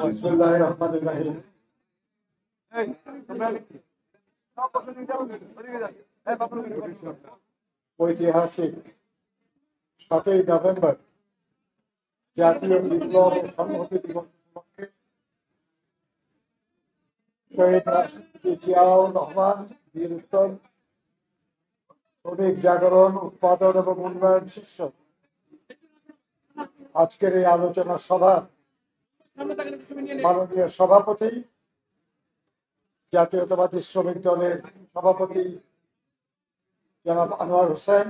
বিসমিল্লাহির রহমানির রহিম। ঐতিহাসিক 7ই নভেম্বর জাতীয় বিপ্লব ও সংহতি দিবস উপলক্ষে শহীদ রাষ্ট্রপতি জিয়াউর রহমান, বীর উত্তম, শ্রমিক জাগরণ, উৎপাদন এবং উন্নয়ন শীর্ষক আজকের এই আলোচনা সভা মাননীয় সভাপতি, জাতীয়তাবাদী শ্রমিক দলের সভাপতি জনাব আনোয়ার হোসেন,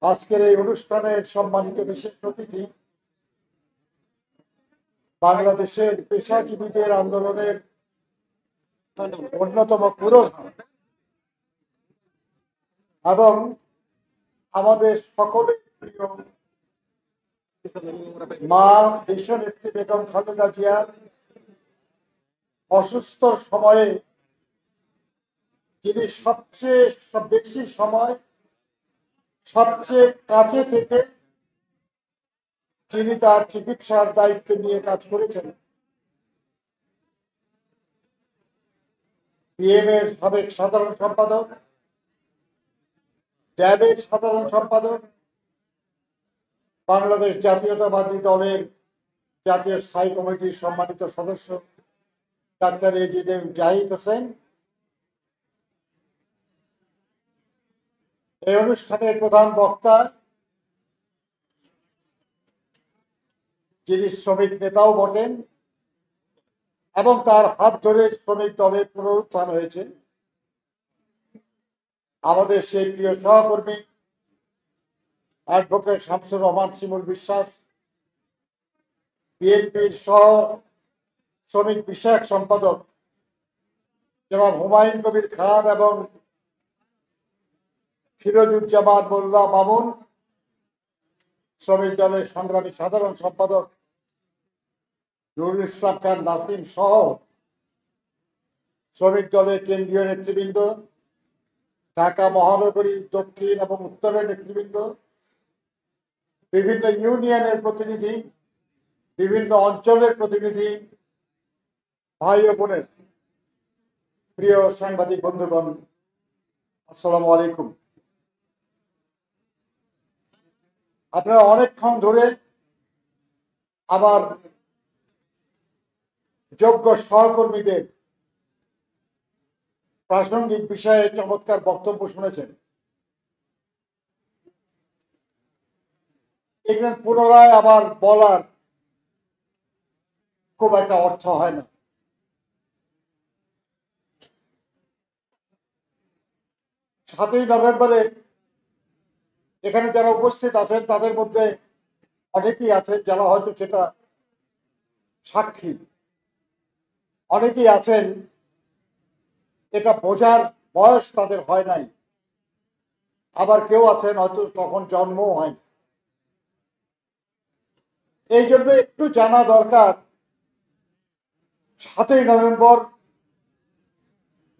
আজকের এই অনুষ্ঠানের সম্মানিত বিশেষ অতিথি, বাংলাদেশের পেশাজীবীদের আন্দোলনের অন্যতম পুরোধা এবং আমাদের সকলের প্রিয় মা দেশনেত্রী বেগম খালেদা জিয়ার অসুস্থ সময়ে যিনি সবচেয়ে বেশি সময় সবচেয়ে কাছে থেকে তিনি তার চিকিৎসার দায়িত্ব নিয়ে কাজ করেছেন, বিএম এর সাবেক সাধারণ সম্পাদক, ড্যাবের সাধারণ সম্পাদক, বাংলাদেশ জাতীয়তাবাদী দলের জাতীয় স্থায়ী কমিটির সম্মানিত সদস্য ডাক্তার এজিএম জাহিদ হোসেন, এই অনুষ্ঠানের প্রধান বক্তা যিনি শ্রমিক নেতাও বটেন এবং তার হাত ধরে শ্রমিক দলের পুনরুত্থান হয়েছে, আমাদের সেই প্রিয় সহকর্মী অ্যাডভোকেট শামসুর রহমান শিমুল বিশ্বাস, বিএনপির সহ শ্রমিক বিষয়ক সম্পাদক জনাব হুমায়ুন কবির খান এবং ফিরোজুজ্জামান মোল্লা মামুন, শ্রমিক দলের সংগ্রামী সাধারণ সম্পাদক নুরুল ইসলাম খান নাসিম সহ শ্রমিক দলের কেন্দ্রীয় নেতৃবৃন্দ, ঢাকা মহানগরী দক্ষিণ এবং উত্তরের নেতৃবৃন্দ, বিভিন্ন ইউনিয়নের প্রতিনিধি, বিভিন্ন অঞ্চলের প্রতিনিধি, ভাই ও বোনের, প্রিয় সাংবাদিক বন্ধুগণ, আসসালামু আলাইকুম। আপনারা অনেকক্ষণ ধরে আমার যোগ্য সহকর্মীদের প্রাসঙ্গিক বিষয়ে চমৎকার বক্তব্য শুনেছেন। এখানে পুনরায় আবার বলার খুব একটা অর্থ হয় না। 7ই নভেম্বরে এখানে যারা উপস্থিত আছেন তাদের মধ্যে অনেকেই আছেন যারা হয়তো সেটা সাক্ষী, অনেকেই আছেন এটা বোঝার বয়স তাদের হয় নাই, আবার কেউ আছেন হয়তো তখন জন্মও হয়। এই জন্য একটু জানা দরকার 7ই নভেম্বর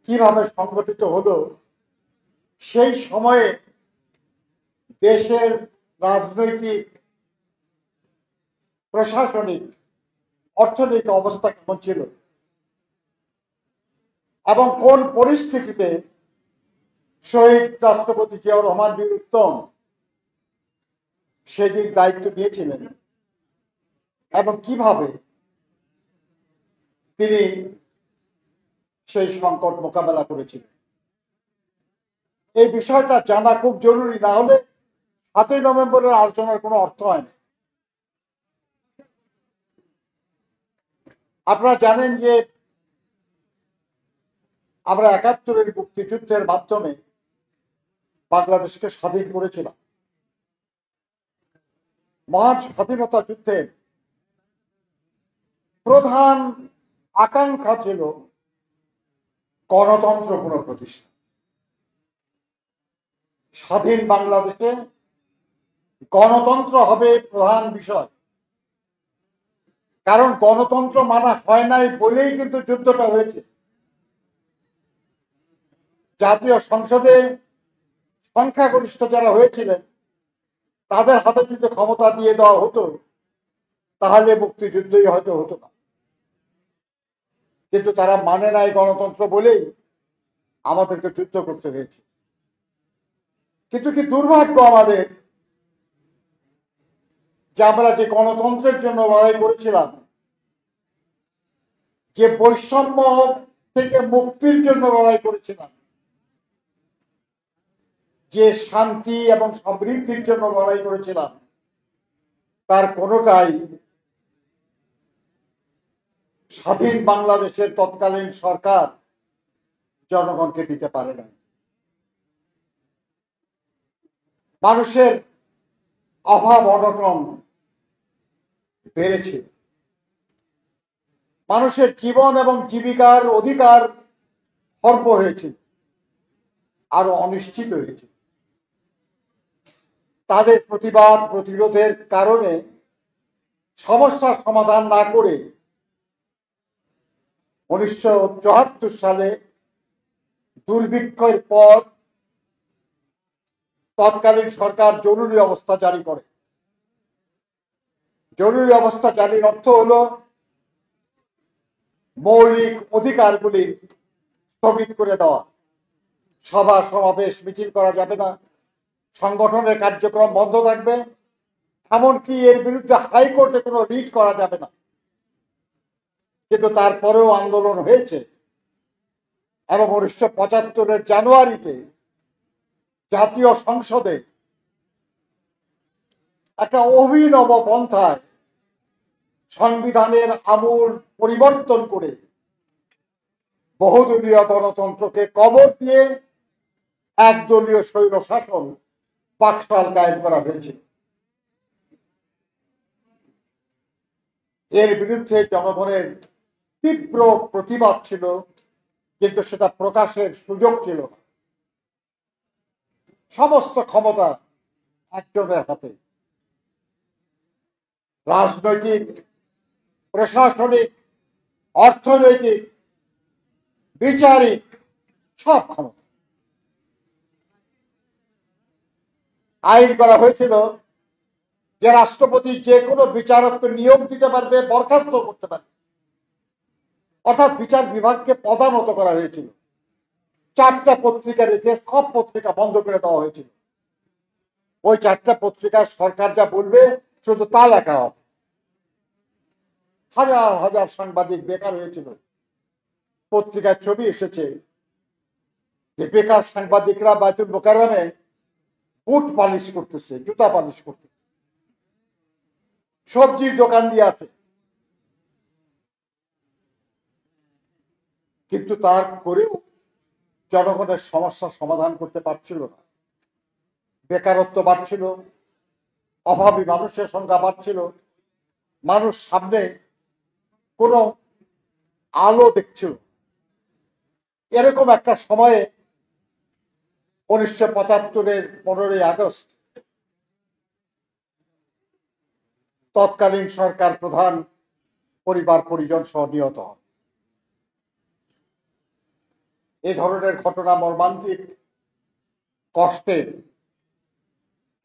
কিভাবে সংগঠিত হলো, সেই সময়ে দেশের রাজনৈতিক, প্রশাসনিক, অর্থনৈতিক অবস্থা কেমন ছিল এবং কোন পরিস্থিতিতে শহীদ রাষ্ট্রপতি জিয়াউর রহমান বীর উত্তম সেদিন দায়িত্ব নিয়েছিলেন এবং কিভাবে তিনি সেই সংকট মোকাবেলা করেছিলেন। এই বিষয়টা জানা খুব জরুরি, না হলে 7ই নভেম্বরের আলোচনার কোনো অর্থ হয় না। আপনারা জানেন যে আমরা ৭১-এর মুক্তিযুদ্ধের মাধ্যমে বাংলাদেশকে স্বাধীন করেছিলাম। মহান স্বাধীনতা যুদ্ধের প্রধান আকাঙ্ক্ষা ছিল গণতন্ত্র পুনঃপ্রতিষ্ঠা। স্বাধীন বাংলাদেশে গণতন্ত্র হবে প্রধান বিষয়, কারণ গণতন্ত্র মানা হয় নাই বলেই কিন্তু যুদ্ধটা হয়েছে। জাতীয় সংসদে সংখ্যাগরিষ্ঠ যারা হয়েছিলেন তাদের হাতে যদি ক্ষমতা দিয়ে দেওয়া হতো তাহলে মুক্তিযুদ্ধই হয়তো হতো না, কিন্তু তারা মানে নাই গণতন্ত্র বলেই আমাদেরকে যুদ্ধ করতে হয়েছে। কিন্তু কি দুর্ভাগ্য আমাদের যে আমরা যে গণতন্ত্রের জন্য লড়াই করেছিলাম, যে বৈষম্য থেকে মুক্তির জন্য লড়াই করেছিলাম, যে শান্তি এবং সমৃদ্ধির জন্য লড়াই করেছিলাম, তার কোনোটাই স্বাধীন বাংলাদেশের তৎকালীন সরকার জনগণকে দিতে পারে না। মানুষের অভাব অনটন বেড়েছে, মানুষের জীবন এবং জীবিকার অধিকার খর্ব হয়েছে, আরো অনিশ্চিত হয়েছে। তাদের প্রতিবাদ প্রতিরোধের কারণে সমস্যার সমাধান না করে 1974 সালে দুর্ভিক্ষের পর তৎকালীন সরকার জরুরি অবস্থা জারি করে। জরুরি অবস্থা জারির অর্থ হলো মৌলিক অধিকারগুলি স্থগিত করে দেওয়া। সভা সমাবেশ মিছিল করা যাবে না, সংগঠনের কার্যক্রম বন্ধ থাকবে, এমনকি এর বিরুদ্ধে হাইকোর্টে কোনো রিট করা যাবে না। কিন্তু তারপরেও আন্দোলন হয়েছে এবং 1975 জানুয়ারিতে জাতীয় সংসদে একটা অভিনব পন্থায় সংবিধানের আমূল পরিবর্তন করে বহুদলীয় গণতন্ত্রকে কবর দিয়ে একদলীয় স্বৈর শাসন বাকশাল কায়েম করা হয়েছে। এর বিরুদ্ধে জনগণের তীব্র প্রতিবাদ ছিল, কিন্তু সেটা প্রকাশের সুযোগ ছিল না। সমস্ত ক্ষমতা একজনের হাতে, রাজনৈতিক, প্রশাসনিক, অর্থনৈতিক, বিচারিক, সব ক্ষমতা। আইন করা হয়েছিল যে রাষ্ট্রপতি যে কোনো বিচারককে নিয়োগ দিতে পারবে, বরখাস্ত করতে পারবে, অর্থাৎ বিচার বিভাগকে পদানত করা হয়েছিল। 4টা পত্রিকা রেখে সব পত্রিকা বন্ধ করে দেওয়া হয়েছিল। ওই 4টা পত্রিকায় সরকার যা বলবে শুধু তা লেখা হবে। হাজার হাজার সাংবাদিক বেকার হয়েছিল। পত্রিকার ছবি এসেছে যে বেকার সাংবাদিকরা বাইতুল মোকাররমে বুট পালিশ করতেছে, জুতা পালিশ করতেছে, সবজির দোকান দিয়ে আছে। কিন্তু তার করেও জনগণের সমস্যার সমাধান করতে পারছিল না। বেকারত্ব বাড়ছিল, অভাবী মানুষের সংখ্যা বাড়ছিল, মানুষ সামনে কোনো আলো দেখছিল। এরকম একটা সময়ে 1975 15ই আগস্ট তৎকালীন সরকার প্রধান পরিবার পরিজন সহ নিহত হন। এ ধরনের ঘটনা মর্মান্তিক, কষ্টের,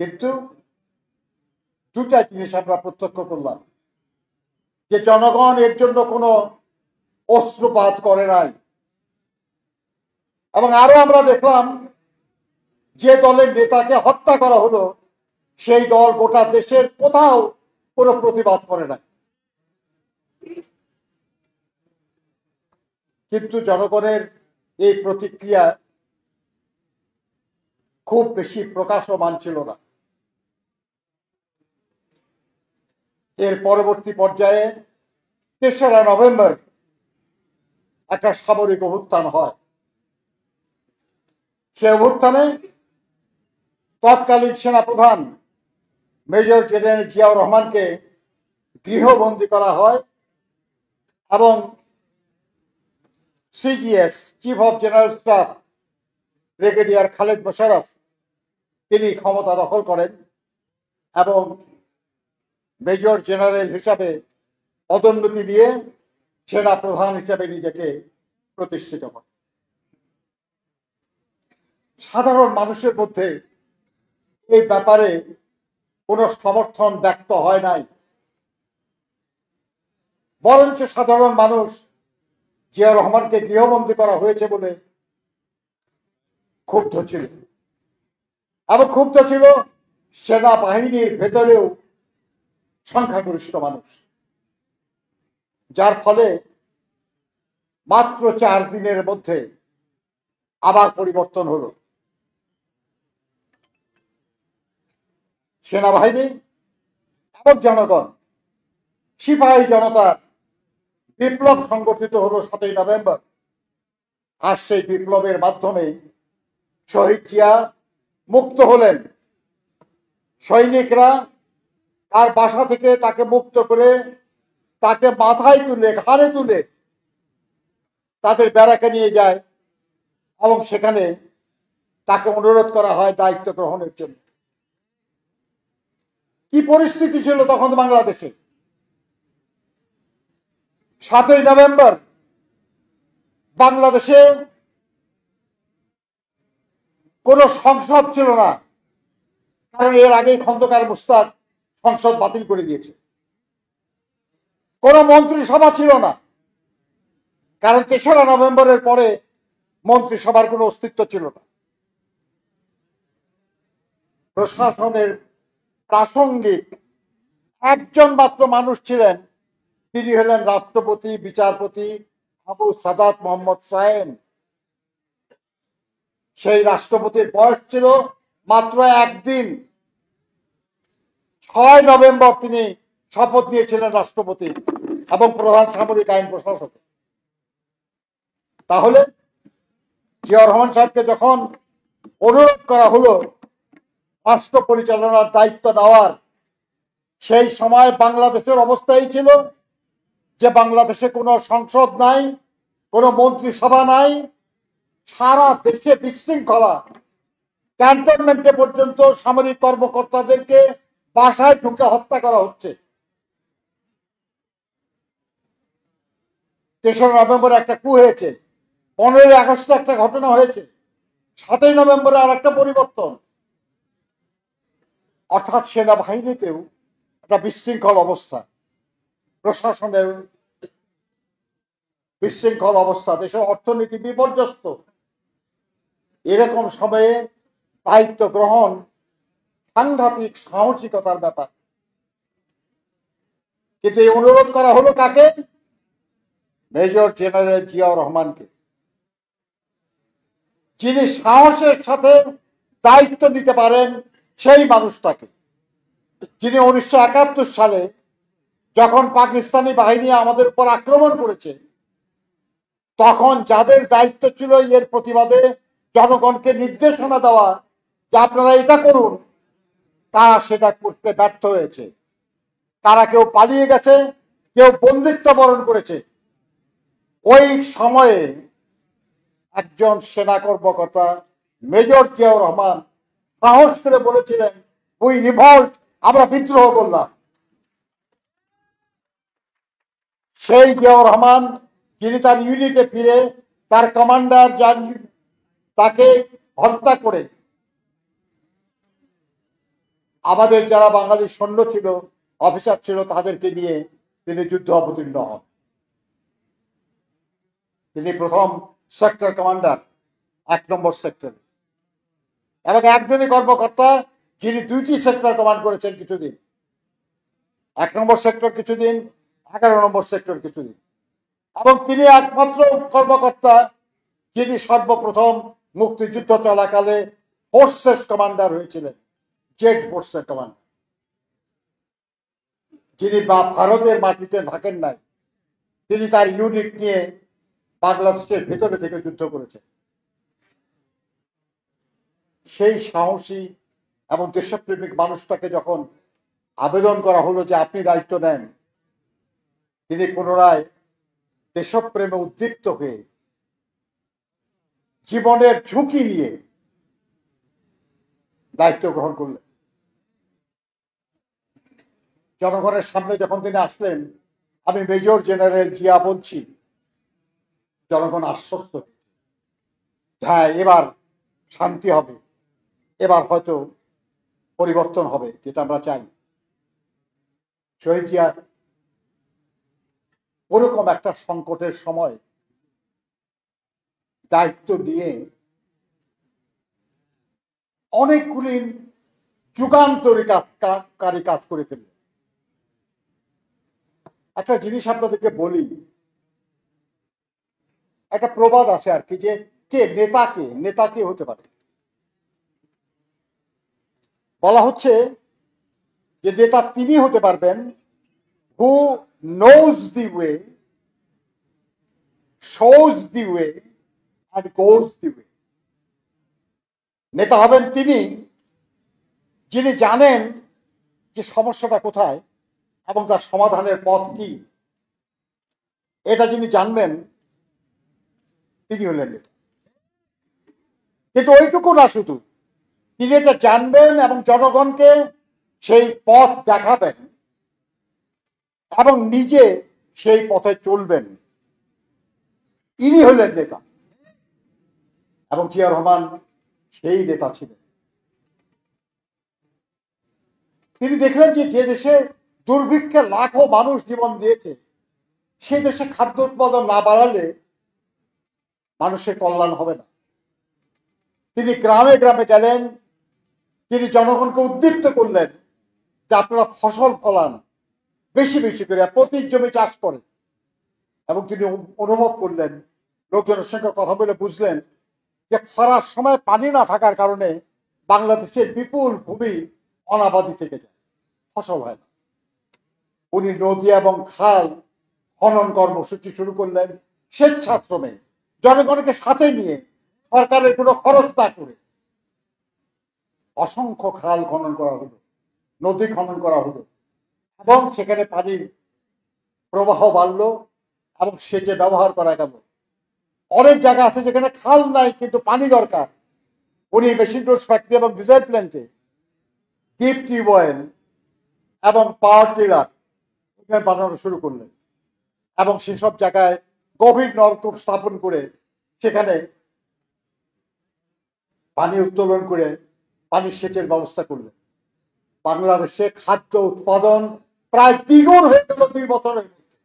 কিন্তু দুটা জিনিস আমরা প্রত্যক্ষ করলাম, যে জনগণ এর জন্য কোনো অশ্রুপাত করে নাই। এবং আরো আমরা দেখলাম যে দলের নেতাকে হত্যা করা হলো সেই দল গোটা দেশের কোথাও কোনো প্রতিবাদ করে নাই। কিন্তু জনগণের এই প্রতিক্রিয়া খুব বেশি প্রকাশমান ছিল না। এর পরবর্তী পর্যায়ে 3রা নভেম্বর একটা সামরিক অভ্যুত্থান হয়। সে অভ্যুত্থানে তৎকালীন সেনাপ্রধান মেজর জেনারেল জিয়াউর রহমানকে গৃহবন্দী করা হয় এবং CGS chief of general staff brigadier Khaled Mosharraf তিনি ক্ষমতা দখল করেন এবং মেজর জেনারেল হিসাবে পদোন্নতি দিয়ে সেনা প্রধান হিসাবে নিজেকে প্রতিষ্ঠিত করেন। সাধারণ মানুষের মধ্যে এই ব্যাপারে কোনো সমর্থন ব্যক্ত হয় নাই, বরঞ্চ সাধারণ মানুষ জিয়া রহমানকে গৃহবন্দী করা হয়েছে বলে ক্ষুব্ধ ছিল, এবং ক্ষুব্ধ ছিল সেনাবাহিনীর ভেতরেও সংখ্যাগরিষ্ঠ মানুষ, যার ফলে মাত্র 4 দিনের মধ্যে আবার পরিবর্তন হলো। সেনাবাহিনী এবং জনগণ, সিপাহী জনতার বিপ্লব সংগঠিত হলো 7ই নভেম্বর। আর সেই বিপ্লবের মাধ্যমে শহীদ জিয়া মুক্ত হলেন। সৈনিকরা তার বাসা থেকে তাকে মুক্ত করে তাকে মাথায় তুলে, ঘাড়ে তুলে তাদের ব্যারাকে নিয়ে যায় এবং সেখানে তাকে অনুরোধ করা হয় দায়িত্ব গ্রহণের জন্য। কি পরিস্থিতি ছিল তখন বাংলাদেশে? 7ই নভেম্বর বাংলাদেশে কোন সংসদ ছিল না, কারণ এর আগেই খন্দকার মুশতাক সংসদ বাতিল করে দিয়েছে। কোন মন্ত্রিসভা ছিল না, কারণ 3রা নভেম্বরের পরে মন্ত্রিসভার কোনো অস্তিত্ব ছিল না। প্রশাসনের প্রাসঙ্গিক একজন মাত্র মানুষ ছিলেন, তিনি হলেন রাষ্ট্রপতি বিচারপতি আবু সাদাত মোহাম্মদ সায়েম। সেই রাষ্ট্রপতির বয়স ছিল মাত্র 1 দিন। 6 নভেম্বর তিনি শপথ নিয়েছিলেন রাষ্ট্রপতি এবং প্রধান সামরিক আইন প্রশাসক। তাহলে জিয়াউর রহমান সাহেবকে যখন অনুরোধ করা হলো রাষ্ট্র পরিচালনার দায়িত্ব দেওয়ার, সেই সময় বাংলাদেশের অবস্থাই ছিল যে বাংলাদেশে কোনো সংসদ নাই, কোনো মন্ত্রিসভা নাই, সারা দেশে বিশৃঙ্খলা। ক্যান্টনমেন্টে পর্যন্ত সামরিক কর্মকর্তাদেরকে বাসায় ঢুকে হত্যা করা হচ্ছে। 3রা নভেম্বরে একটা কু হয়েছে, 15ই আগস্টে একটা ঘটনা হয়েছে, 7ই নভেম্বরে আর একটা পরিবর্তন। অর্থাৎ সেনাবাহিনীতেও একটা বিশৃঙ্খল অবস্থা, প্রশাসনেও বিশৃঙ্খল অবস্থা, দেশের অর্থনীতি বিপর্যস্ত। এরকম সময়ে দায়িত্ব গ্রহণ সাংঘাতিক সাহসিকতার ব্যাপার। কিন্তু এই অনুরোধ করা হলো কাকে? মেজর জেনারেল জিয়াউর রহমানকে, যিনি সাহসের সাথে দায়িত্ব নিতে পারেন সেই মানুষটাকে, যিনি 1971 সালে যখন পাকিস্তানি বাহিনী আমাদের উপর আক্রমণ করেছে, তখন যাদের দায়িত্ব ছিল এর প্রতিবাদে জনগণকে নির্দেশনা দেওয়া যে আপনারা এটা করুন, তারা সেটা করতে ব্যর্থ হয়েছে। তারা কেউ পালিয়ে গেছে, কেউ বন্দিত্ব বরণ করেছে। ওই সময়ে একজন সেনা কর্মকর্তা মেজর জিয়াউর রহমান সাহস করে বলেছিলেন, উই রিভল্ট, আমরা বিদ্রোহ করলাম। সেই জিয়াউর রহমান, যিনি তার ইউনিটে ফিরে তার কমান্ডার তাকে হত্যা করে আমাদের যারা বাঙালি সৈন্য ছিল, অফিসার ছিল, তাদেরকে নিয়ে তিনি যুদ্ধ অবতীর্ণ হন। তিনি প্রথম সেক্টর কমান্ডার 1 নম্বর সেক্টরে, এবং একজনই কর্মকর্তা যিনি 2টি সেক্টর কমান্ড করেছেন কিছুদিন, 1 নম্বর সেক্টর কিছুদিন, 11 নম্বর সেক্টর কিছুদিন। এবং তিনি একমাত্র কর্মকর্তা যিনি সর্বপ্রথম মুক্তিযুদ্ধ চলাকালে ফোর্সেস কমান্ডার হয়েছিলেন, জেড ফোর্সের কমান্ডার, যিনি ভারতের মাটিতে থাকেন নাই। তিনি তার ইউনিট নিয়ে বাংলাদেশের ভেতরে থেকে যুদ্ধ করেছেন। সেই সাহসী এবং দেশপ্রেমিক মানুষটাকে যখন আবেদন করা হলো যে আপনি দায়িত্ব নেন, তিনি পুনরায় দেশপ্রেমে উদ্দীপ্ত হয়ে জীবনের ঝুঁকি নিয়ে দায়িত্ব গ্রহণ করলেন। জনগণের সামনে যখন তিনি আসলেন, আমি মেজর জেনারেল জিয়া বলছি, জনগণ আশ্বস্ত, হ্যাঁ এবার শান্তি হবে, এবার হয়তো পরিবর্তন হবে, যেটা আমরা চাই। শহীদ জিয়া ওরকম একটা সংকটের সময় দায়িত্ব নিয়ে অনেকগুলি যুগান্তরকারী কাজ করে ফেললেন। একটা জিনিস আপনাদেরকে বলি, একটা প্রবাদ আছে আর কি, যে কে নেতা কে হতে পারে। বলা হচ্ছে যে নেতা তিনি হতে পারবেন who knows the way, shows the way and goes the way. নেতা হবেন তিনি যিনি জানেন যে সমস্যাটা কোথায় এবং তার সমাধানের পথ কি, এটা যিনি জানবেন তিনি হলেন নেতা। কিন্তু ওইটুকু না, শুধু তিনি এটা জানবেন এবং জনগণকে সেই পথ দেখাবেন এবং নিজে সেই পথে চলবেন, ইনি হলেন নেতা। এবং জিয়া রহমান সেই নেতা ছিলেন। তিনি দেখলেন যে যে দেশে দুর্ভিক্ষে লাখো মানুষ জীবন দিয়েছে, সেই দেশে খাদ্য উৎপাদন না বাড়ালে মানুষের কল্যাণ হবে না। তিনি গ্রামে গ্রামে গেলেন, তিনি জনগণকে উদ্দীপ্ত করলেন যে আপনারা ফসল ফলান, বেশি বেশি করে প্রতি জমি চাষ করেন। এবং তিনি অনুভব করলেন, লোকজনের সঙ্গে কথা বলে বুঝলেন যে খরার সময় পানি না থাকার কারণে বাংলাদেশের বিপুল ভূমি অনাবাদি থেকে যায়, ফসল হয় না। উনি নদী এবং খাল খনন কর্মসূচি শুরু করলেন স্বেচ্ছাশ্রমে, জনগণকে সাথে নিয়ে, সরকারের কোনো খরচ না করে। অসংখ্য খাল খনন করা হলো, নদী খনন করা হলো, এবং সেখানে পানির প্রবাহ বাড়ল এবং সেচে ব্যবহার করা গেল। অনেক জায়গা আছে যেখানে খাল নাই কিন্তু পানি দরকার। উনি মেশিন টুলস ফ্যাক্টরি এবং ডিজেল প্ল্যান্টে ডিপ টিউবওয়েল এবং পাওয়ার টিলার বানানো শুরু করলেন এবং সেসব জায়গায় গভীর নলকূপ স্থাপন করে সেখানে পানি উত্তোলন করে পানি সেচের ব্যবস্থা করলেন। বাংলাদেশে খাদ্য উৎপাদন প্রায় দ্বিগুণ হয়ে গেল 2 বছরের মধ্যে।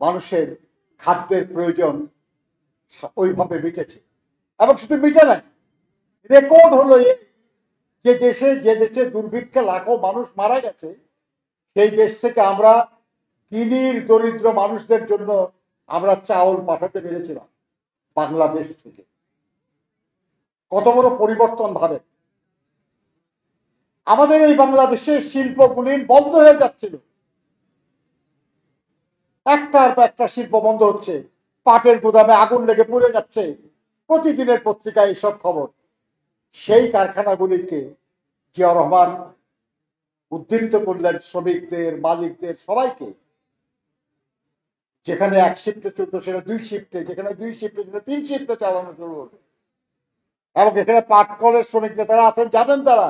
মানুষের খাদ্যের প্রয়োজন ওইভাবে মিটেছে। এবং শুধু মিটে নাই, রেকর্ড হলো যে দেশে দুর্ভিক্ষে লাখো মানুষ মারা গেছে, সেই দেশ থেকে আমরা গিনির দরিদ্র মানুষদের জন্য আমরা চাউল পাঠাতে পেরেছিলাম বাংলাদেশ থেকে। কত বড় পরিবর্তন ভাবেন। আমাদের এই বাংলাদেশের শিল্পগুলি বন্ধ হয়ে যাচ্ছিল, একটার পর একটা শিল্প বন্ধ হচ্ছে, পাটের গুদামে আগুন লেগে পুড়ে যাচ্ছে, প্রতিদিনের পত্রিকায় এইসব খবর। সেই কারখানাগুলিকে জিয়া রহমান উদ্দীপ্ত করলেন, শ্রমিকদের, মালিকদের, সবাইকে। যেখানে 1 শিফটে চলতো সেটা 2 শিফটে, যেখানে 2 শিফটে সেটা 3 শিফটে চালানো শুরু হলো। এবং এখানে পাট কলের শ্রমিক নেতারা আছেন, জানেন তারা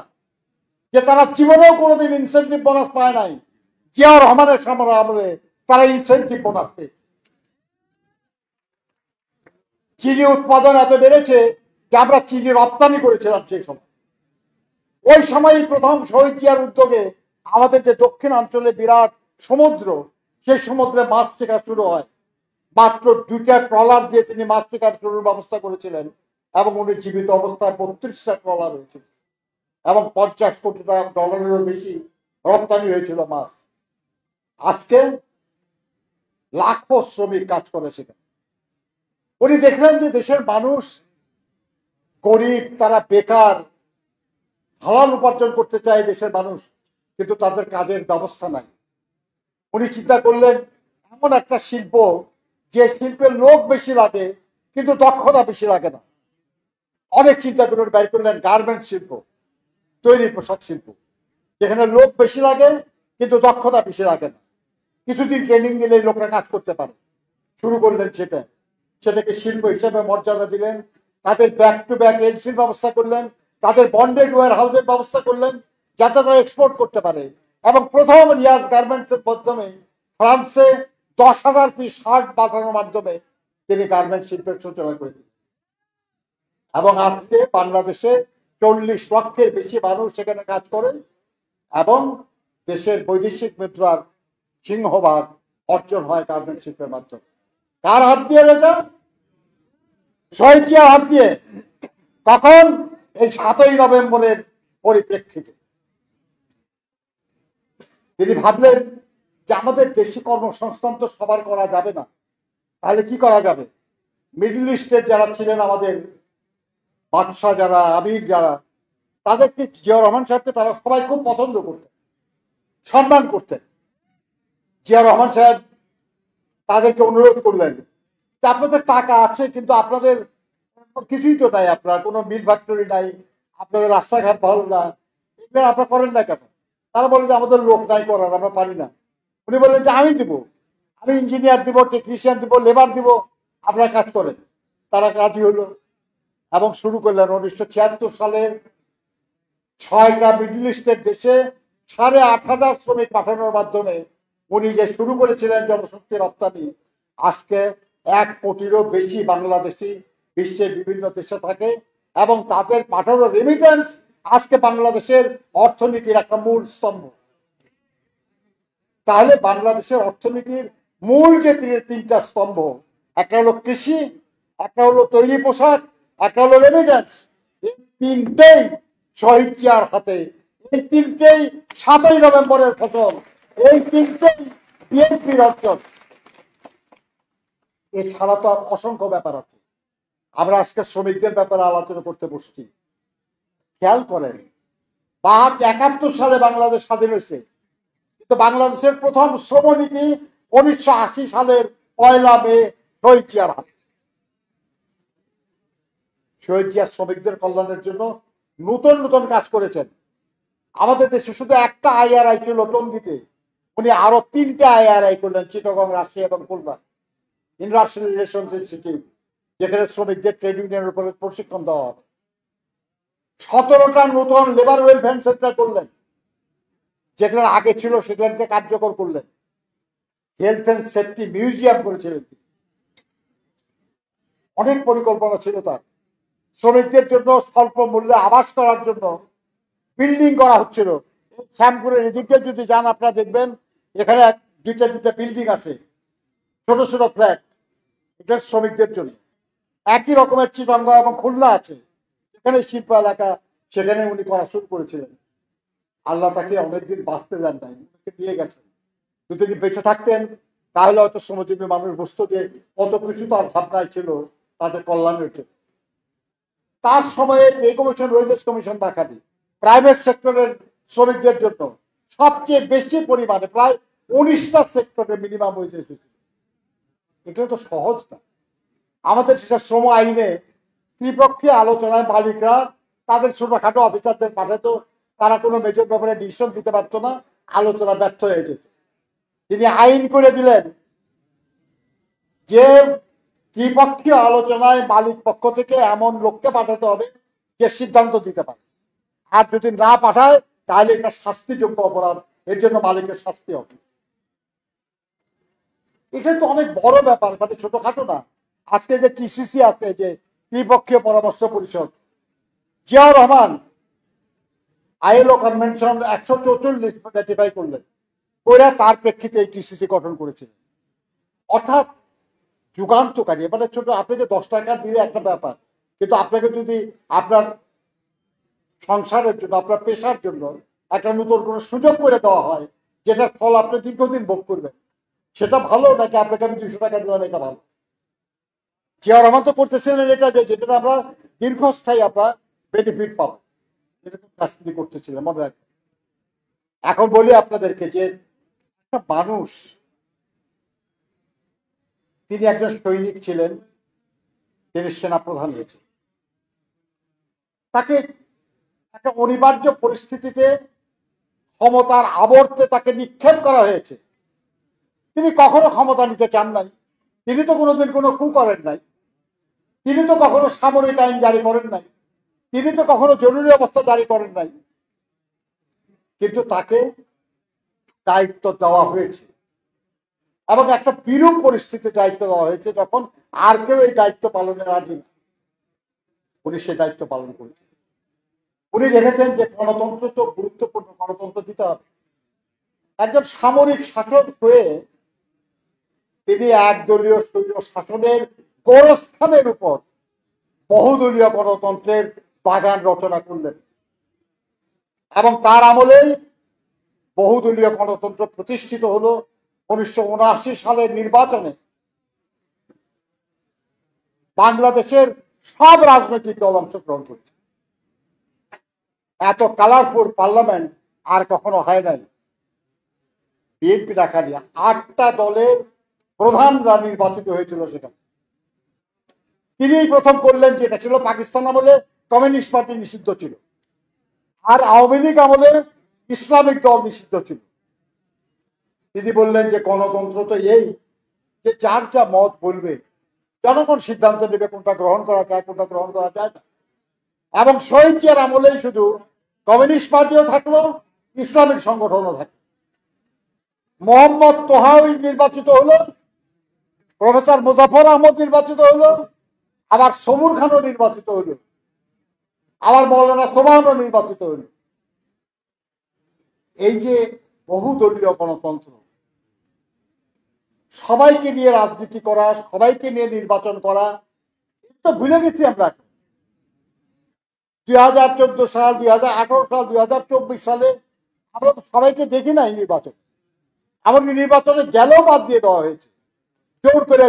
যে তারা জীবনেও কোনোদিন ইনসেন্টিভ বোনাস পায় নাই। জিয়া রহমানের সামনে আমলে তারা ইনসেন্টিভ বোনাস পেয়েছে। চিনি উৎপাদন এত বেড়েছে যে আমরা চিনি রপ্তানি করেছিলাম সেই সময়। ওই সময় প্রথম শহীদ জিয়ার উদ্যোগে আমাদের যে দক্ষিণাঞ্চলে বিরাট সমুদ্র, সেই সমুদ্রে মাছ শিকার শুরু হয়। মাত্র 2টা ট্রলার দিয়ে তিনি মাছ শিকার শুরুর ব্যবস্থা করেছিলেন এবং উনি জীবিত অবস্থায় 32টা ট্রলার হয়েছিল এবং $50 কোটি ডলারেরও বেশি রপ্তানি হয়েছিল মাছ। আজকে লাখো শ্রমিক কাজ করে সেখানে। উনি দেখলেন যে দেশের মানুষ গরিব, তারা বেকার, হালাল উপার্জন করতে চায় দেশের মানুষ, কিন্তু তাদের কাজের ব্যবস্থা নাই। উনি চিন্তা করলেন এমন একটা শিল্প যে শিল্পের লোক বেশি লাগে কিন্তু দক্ষতা বেশি লাগে না। অনেক চিন্তা করে বের করলেন গার্মেন্ট শিল্প, তৈরি পোশাক শিল্প, যেখানে লোক বেশি লাগে কিন্তু দক্ষতা বেশি লাগে না। কিছুদিন ট্রেনিং দিলে লোকরা কাজ করতে পারে। শুরু করলেন সেটাকে শিল্প হিসেবে মর্যাদা দিলেন। তাদের ব্যাক টু ব্যাক এলসির ব্যবস্থা করলেন, তাদের বন্ডেড ওয়্যার হাউসের ব্যবস্থা করলেন যাতে তারা এক্সপোর্ট করতে পারে। এবং প্রথম রিয়াজ গার্মেন্টসের মাধ্যমে ফ্রান্সে 10,000 পিস শার্ট বানানোর মাধ্যমে তিনি গার্মেন্ট শিল্পের সূচনা করে দিলেন। এবং আজকে বাংলাদেশে 40 লক্ষের বেশি মানুষ সেখানে কাজ করে এবং দেশের বৈদেশিক মুদ্রার সিংহভাগ অর্জন হয় গার্মেন্ট শিল্পের মাধ্যমে। কার হাত দিয়ে? এটা শহীদ জিয়ার হাত দিয়ে। কখন? এই 7ই নভেম্বরের পরিপ্রেক্ষিতে তিনি ভাবলেন যে আমাদের দেশে কর্মসংস্থান তো সবার করা যাবে না, তাহলে কি করা যাবে? মিডল ইস্টের যারা ছিলেন আমাদের বাদশাহ, যারা আমির, যারা, তাদেরকে, জিয়াউর রহমান সাহেবকে তারা সবাই খুব পছন্দ করতেন, সম্মান করতেন। জিয়াউর রহমান সাহেব তাদেরকে অনুরোধ করলেন যে আপনাদের টাকা আছে কিন্তু আপনাদের কিছুই তো নাই, আপনার কোনো মিল ফ্যাক্টরি নাই, আপনাদের রাস্তাঘাট ভালো না, এগুলো আপনারা করেন না কেন? তারা বলে যে আমাদের লোক নাই করার, আমরা পারি না। উনি বললেন যে আমি দিব, আমি ইঞ্জিনিয়ার দিব, টেকনিশিয়ান দিব, লেবার দিব, আপনারা কাজ করেন। তারা রাজি হলো এবং শুরু করলেন 1976 সালের 6টা মিডল ইস্টের দেশে 8,500 শ্রমিক পাঠানোর মাধ্যমে উনি যে শুরু করেছিলেন জনশক্তি রপ্তানি। আজকে 1 কোটিরও বেশি বাংলাদেশি বিশ্বের বিভিন্ন দেশে থাকে এবং তাদের পাঠানো রেমিটেন্স আজকে বাংলাদেশের অর্থনীতির একটা মূল স্তম্ভ। তাহলে বাংলাদেশের অর্থনীতির মূল যে 3টা স্তম্ভ, একটা হলো কৃষি, একটা হলো তৈরি পোশাক, একটা হলো রেমিটেন্স, এই 3টেই শহীদ জিয়ার হাতে। এই 3টেই 7ই নভেম্বরের ফসল, এই 3টেই বিএনপির অর্জন। এছাড়া তো আর অসংখ্য ব্যাপার আছে। আমরা আজকে শ্রমিকদের ব্যাপারে আলোচনা করতে বসছি। খেয়াল করেন, 71 সালে বাংলাদেশ স্বাধীন হয়েছে, কিন্তু বাংলাদেশের প্রথম শ্রমনীতি 1980 সালের 1 মে শহীদ জিয়ার হাতে। শহীদ জিয়া শ্রমিকদের কল্যাণের জন্য নতুন নতুন কাজ করেছেন। আমাদের দেশে শুধু একটা IRI ছিল টঙ্গীতে, উনি আরো 3টা IRI করলেন, চিটাগং, রাজশাহী এবং খুলনা, ইন্টারন্যাশনাল রিলেশনস ইনস্টিটিউট, যেখানে শ্রমিকদের ট্রেড ইউনিয়নের উপরে প্রশিক্ষণ দেওয়া হবে। 17টা নতুন লেবার ওয়েলফেয়ার সেন্টার করলেন, যেগুলো আগে ছিল সেগুলোকে কার্যকর করলেন। হেলথ অ্যান্ড সেফটি মিউজিয়াম করেছিলেন। অনেক পরিকল্পনা ছিল তার। শ্রমিকদের জন্য স্বল্প মূল্যে আবাস করার জন্য বিল্ডিং করা হচ্ছিল। শ্যামপুরের এদিকে যদি যান আপনারা দেখবেন এখানে 2টা বিল্ডিং আছে, ছোট ছোট ফ্ল্যাট, এটা শ্রমিকদের জন্য। একই রকমের চিটাগং এবং খুলনা আছে, সেখানে শিল্প এলাকা, সেখানে উনি করা শুরু করেছিলেন। আল্লাহ তাকে অনেকদিন বাঁচতে দেন নাই, নিয়ে গেছেন। যদি তিনি বেঁচে থাকতেন তাহলে হয়তো শ্রমজীবী মানুষ বুঝতো যে কত কিছু তার ভাবনায় ছিল তাদের কল্যাণের জন্য। তার সময়ে এই কমিশন, ওয়েজেস কমিশন ডাকাতি প্রাইভেট সেক্টরের শ্রমিকদের জন্য সবচেয়ে বেশি পরিমাণে, প্রায় 19টা সেক্টরে মিনিমাম ওয়েজেস হয়েছিল। এগুলো তো সহজ না। আমাদের সেটা শ্রম আইনে ত্রিপক্ষীয় আলোচনায় মালিকরা তাদের ছোটখাটো অফিসারদের পাঠাতো, তারা কোনো মেজর ব্যাপারে ডিসিশন দিতে পারতো না, আলোচনা ব্যর্থ হয়ে যেত। তিনি আইন করে দিলেন যে ত্রিপক্ষীয় আলোচনায় মালিক পক্ষ থেকে এমন লোককে পাঠাতে হবে যে সিদ্ধান্ত দিতে পারে, আর যদি না পাঠায় তাহলে এটা শাস্তিযোগ্য অপরাধ, এর জন্য মালিকের শাস্তি হবে। এটা তো অনেক বড় ব্যাপার, মানে ছোটখাটো না। আজকে যে TCC আছে, যে ত্রিপক্ষীয় পরামর্শ পরিষদ, Ziaur Rahman ILO convention 144 ratify করলেন, ওরা তার প্রেক্ষিতে এই TCC গঠন করেছিলেন। অর্থাৎ যুগান্তকারী। মানে ছোট, আপনাকে 10 টাকা দিলে একটা ব্যাপার, কিন্তু আপনাকে যদি আপনার সংসারের জন্য, আপনার পেশার জন্য একটা নতুন কোনো সুযোগ করে দেওয়া হয়, যেটার ফল আপনি দীর্ঘদিন ভোগ করবেন, সেটা ভালো নাকি আপনাকে আমি 200 টাকা দিলাম এটা ভালো? জিয়াউর রহমান তো করতেছিলেন এটা, যেটা আমরা দীর্ঘস্থায়ী আমরা বেনিফিট পাবো, এরকম কাজ তিনি করতেছিলেন, মনে রাখবেন। এখন বলি আপনাদেরকে যে একটা মানুষ, তিনি একজন সৈনিক ছিলেন, তিনি সেনাপ্রধান হয়েছেন। তাকে একটা অনিবার্য পরিস্থিতিতে ক্ষমতার আবর্তে তাকে নিক্ষেপ করা হয়েছে। তিনি কখনো ক্ষমতা নিতে চান নাই, তিনি তো কোনোদিন কোনো কু করেন নাই, তিনি তো কখনো সামরিক আইন জারি করেন নাই, তিনি তো কখনো জরুরি অবস্থা জারি করেন নাই, কিন্তু তাকে দায়িত্ব দেওয়া হয়েছে এবং একটা বিরূপ পরিস্থিতিতে দায়িত্ব দেওয়া হয়েছে, যখন আর কেউ এই দায়িত্ব পালনে রাজি না। উনি সে দায়িত্ব পালন করেছেন। উনি দেখেছেন যে গণতন্ত্র তো গুরুত্বপূর্ণ, গণতন্ত্র দিতে হবে। একজন সামরিক শাসক হয়ে তিনি একদলীয় স্বৈর শাসনের গোরস্থানের উপর বহুদলীয় গণতন্ত্রের বাগান রচনা করলেন এবং তার আমলে বহুদলীয় গণতন্ত্র প্রতিষ্ঠিত হলো। 1979 সালের নির্বাচনে বাংলাদেশের সব রাজনৈতিক দল অংশগ্রহণ করছে। এত কালারফুল পার্লামেন্ট আর কখনো হয় নাই। বিএনপি রাখালি 8টা দলের প্রধানরা নির্বাচিত হয়েছিল সেটা। তিনি প্রথম করলেন, যেটা ছিল পাকিস্তান আমলে কমিউনিস্ট পার্টি নিষিদ্ধ ছিল, আর আওয়ামী লীগ আমলে ইসলামিক দল নিষিদ্ধ ছিল। তিনি বললেন যে গণতন্ত্র তো এই যে যার যা মত বলবে, জনগণ সিদ্ধান্ত নেবে কোনটা গ্রহণ করা যায় কোনটা গ্রহণ করা যায় না। এবং শহীদ জিয়ার আমলেই শুধু কমিউনিস্ট পার্টিও থাকলো, ইসলামিক সংগঠনও থাকলো। মোহাম্মদ তোহাউই নির্বাচিত হলো, প্রফেসর মুজাফর আহমদ নির্বাচিত হলো, আবার সমুর খানও নির্বাচিত হলো, আবার মৌলানা সোবহানও নির্বাচিত হলো। এই যে বহুদলীয় গণতন্ত্র, সবাইকে নিয়ে রাজনীতি করা, সবাইকে নিয়ে নির্বাচন করা, তো ভুলে গেছি আমরা। 2014 সাল, 2018 সাল, 2024 সালে আমরা তো সবাইকে দেখি নাই নির্বাচন। এমনকি নির্বাচনে গেলেও বাদ দিয়ে দেওয়া হয়েছে, জোর করে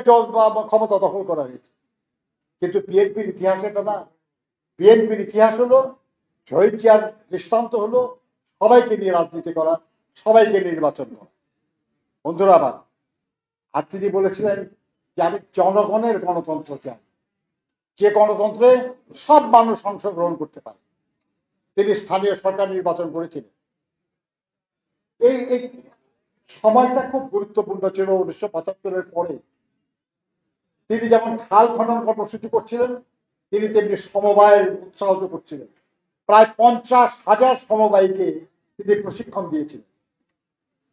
ক্ষমতা দখল করা হয়েছে। কিন্তু বিএনপির ইতিহাস এটা না। বিএনপির ইতিহাস হলো, শহীদ জিয়ার দৃষ্টান্ত হলো সবাইকে নিয়ে রাজনীতি করা, সবাইকে নির্বাচন করা। বন্ধুরা আবার, আর তিনি বলেছিলেন যে আমি জনগণের গণতন্ত্র চাই, যে গণতন্ত্রে সব মানুষ অংশগ্রহণ করতে পারে। তিনি স্থানীয় সরকার নির্বাচন করেছিলেন। এই সময়টা খুব গুরুত্বপূর্ণ ছিল। 1975-এর পরে তিনি যেমন খাল খনন কর্মসূচি করছিলেন, তিনি তেমনি সমবায়ের উৎসাহিত করছিলেন। প্রায় 50,000 সমবায়ীকে তিনি প্রশিক্ষণ দিয়েছিলেন।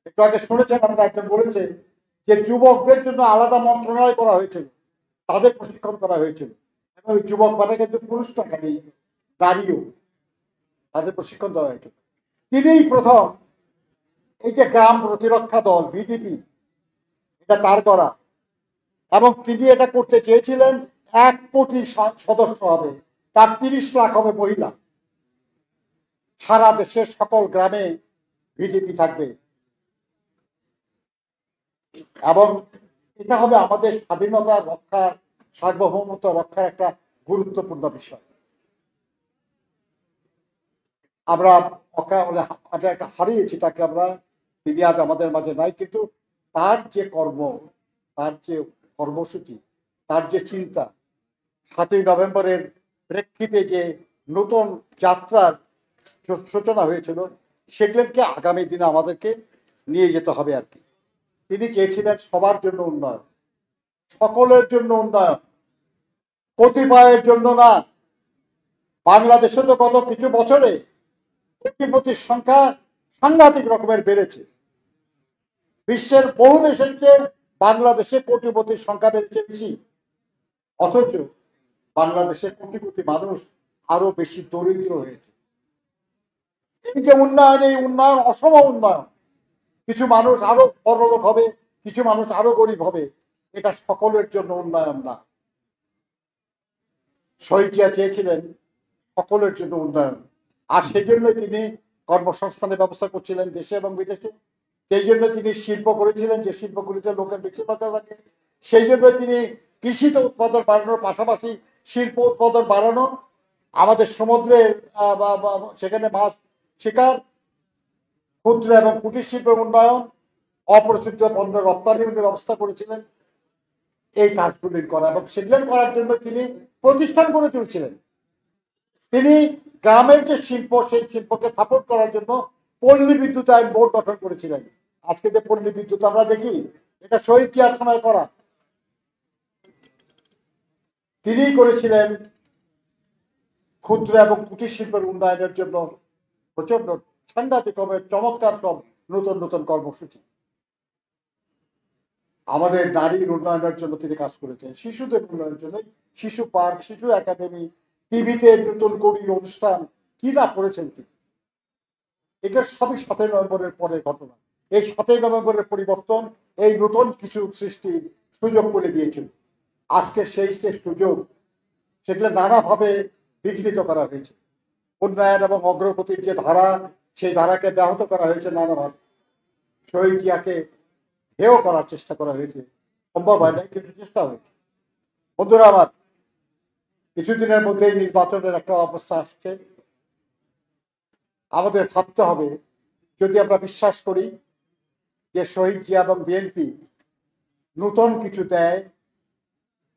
একটু আগে শুনেছেন আমরা, একজন বলেছে যে যুবকদের জন্য আলাদা মন্ত্রণালয় করা হয়েছিল, তাদের প্রশিক্ষণ করা হয়েছিল। এবং যুবক মানে কিন্তু পুরুষ টাকা নেই, নারীও, তাদের প্রশিক্ষণ দেওয়া হয়েছিল। তিনিই প্রথম এই যে গ্রাম প্রতিরক্ষা দল ভিডিপি, এটা তার করা। এবং তিনি এটা করতে চেয়েছিলেন 1 কোটি সদস্য হবে, তার 30 লাখ হবে মহিলা, সারা দেশের সকল গ্রামে ভিডিপি থাকবে। এবং এটা হবে আমাদের স্বাধীনতা রক্ষার, সার্বভৌমত্ব রক্ষার একটা গুরুত্বপূর্ণ বিষয়। আমরা একটা হারিয়েছি তাকে আমরা, তিনি আজ আমাদের মাঝে নাই। কিন্তু তার যে কর্ম, তার যে কর্মসূচি, তার যে চিন্তা, 7ই নভেম্বরের প্রেক্ষিতে যে নতুন যাত্রার সূচনা হয়েছিল, সেগুলোকে আগামী দিনে আমাদেরকে নিয়ে যেতে হবে আর কি। তিনি চেয়েছিলেন সবার জন্য উন্নয়ন, সকলের জন্য উন্নয়ন, কতিপয়ের জন্য না। বাংলাদেশে তো গত কিছু বছরে কোটিপতির সংখ্যা সাংঘাতিক রকমের বেড়েছে। বিশ্বের বহু দেশের চেয়ে বাংলাদেশে কোটিপতির সংখ্যা বেড়েছে বেশি। অথচ বাংলাদেশের কোটি কোটি মানুষ আরো বেশি দরিদ্র হয়েছে। এই যে উন্নয়ন, এই উন্নয়ন অসম উন্নয়ন। কিছু মানুষ আরো বড়লোক হবে, কিছু মানুষ আরো গরিব হবে, এটা সকলের জন্য উন্নয়ন না। শহীদ জিয়া চেয়েছিলেন সকলের জন্য উন্নয়ন, আর সেই জন্য তিনি কর্মসংস্থানের ব্যবস্থা করছিলেন দেশে এবং বিদেশে। সেই জন্য তিনি শিল্প করেছিলেন, যে শিল্পগুলিতে লোকের বেশি দরকার লাগে। সেই জন্য তিনি কৃষিতে উৎপাদন বাড়ানোর পাশাপাশি শিল্প উৎপাদন বাড়ানো, আমাদের সমুদ্রের সেখানে মাছ শিকার, ক্ষুদ্র এবং কুটির শিল্পের উন্নয়ন, অপ্রচলিত পণ্য রপ্তানির ব্যবস্থা করেছিলেন। এই কাজগুলি করা, এবং সেগুলো করার জন্য তিনি প্রতিষ্ঠান গড়ে তুলছিলেন। তিনি গ্রামের যে শিল্প, সেই শিল্পকে সাপোর্ট করার জন্য পল্লী বিদ্যুতায়ন বোর্ড গঠন করেছিলেন। আজকে যে পল্লী বিদ্যুৎ আমরা দেখি, এটা শহীদ জিয়ার সময় করা। তিনিই করেছিলেন ক্ষুদ্র এবং কুটির শিল্পের উন্নয়নের জন্য প্রচন্ড সাংঘাতিক চমৎকার সব নতুন নতুন কর্মসূচি। আমাদের নারীর উন্নয়নের জন্য তিনি কাজ করেছেন, শিশুদের উন্নয়নের জন্য শিশু পার্ক, শিশু একাডেমি, টিভিতে নতুন কবি অনুষ্ঠান কি না করেছেন তিনি। এটা সবই 7ই নভেম্বরের পরের ঘটনা। এই 7ই নভেম্বরের পরিবর্তন এই নতুন কিছু সৃষ্টির সুযোগ করে দিয়েছিল। আজকে সেই যে সুযোগ সেগুলো নানাভাবে বিঘ্নিত করা হয়েছে। উন্নয়ন এবং অগ্রগতির যে ধারা, সেই ধারাকে ব্যাহত করা হয়েছে নানাভাবে। শহীদ জিয়াকে হেয় করার চেষ্টা করা হয়েছে, সম্ভব হয় না কিন্তু চেষ্টা হয়েছে। বন্ধুরা আমার, কিছুদিনের মধ্যেই নির্বাচনের একটা অবস্থা আসছে। আমাদের ভাবতে হবে, যদি আমরা বিশ্বাস করি যে শহীদ জিয়া এবং বিএনপি নতুন কিছু দেয়,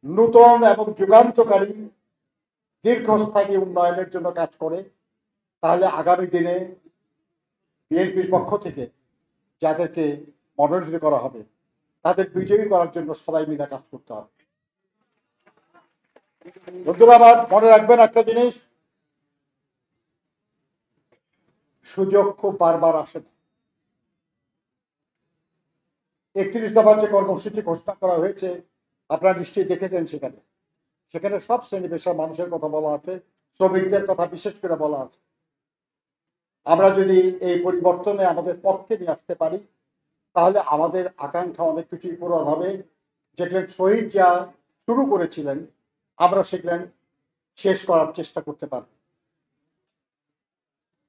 নতুন এবং যুগান্তকারী দীর্ঘস্থায়ী উন্নয়নের জন্য কাজ করে, তাহলে আগামী দিনে বিএনপির পক্ষ থেকে যাদেরকে মনোনীত করা হবে তাদের বিজয়ী করার জন্য সবাই মিলে কাজ করতে হবে। বন্ধুরা আবার মনে রাখবেন একটা জিনিস, সুযোগ খুব বারবার আসে না। 31 দফার যে কর্মসূচি ঘোষণা করা হয়েছে আপনারা নিশ্চয়ই দেখেছেন, সেখানে সব শ্রেণী পেশার মানুষের কথা বলা আছে, শ্রমিকদের কথা বিশেষ করে বলা আছে। আমরা যদি এই পরিবর্তনে আমাদের পক্ষে নিয়ে আসতে পারি তাহলে আমাদের আকাঙ্ক্ষা অনেক কিছুই পূরণ হবে। যেগুলো শহীদ যা শুরু করেছিলেন আমরা সেগুলো শেষ করার চেষ্টা করতে পারব।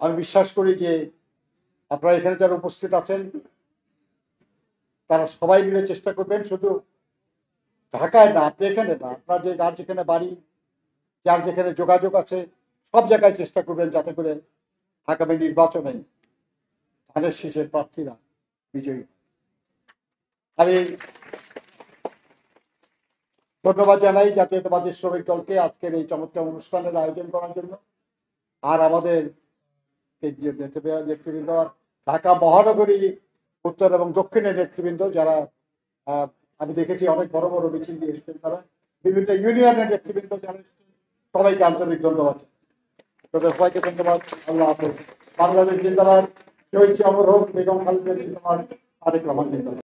আমি বিশ্বাস করি যে আপনারা এখানে যারা উপস্থিত আছেন তারা সবাই মিলে চেষ্টা করবেন, শুধু ঢাকায় না, আপনি এখানে না, আপনার যে যার যেখানে বাড়ি, যার যেখানে যোগাযোগ আছে, সব জায়গায় চেষ্টা করবেন যাতে করে আগামী নির্বাচনে ধানের শীষের প্রার্থীরা বিজয়ী। আমি ধন্যবাদ জানাই জাতীয়তাবাদী শ্রমিক দলকে আজকের এই চমৎকার অনুষ্ঠানের আয়োজন করার জন্য, আর আমাদের নেতৃবৃন্দ, ঢাকা মহানগরী উত্তর এবং দক্ষিণের নেতৃবৃন্দ যারা আমি দেখেছি অনেক বড় বড় মিছিল দিয়ে এসেছেন, তারা বিভিন্ন ইউনিয়নের নেতৃবৃন্দ যারা এসেছেন, সবাইকে আন্তরিক ধন্যবাদ। সবাইকে ধন্যবাদ। আল্লাহ হাফেজ। বাংলাদেশ জিন্দাবাদ। শহীদ অমর হোক। বেগম খালেদা জিন্দাবাদ। তারেক রহমান জিন্দাবাদ।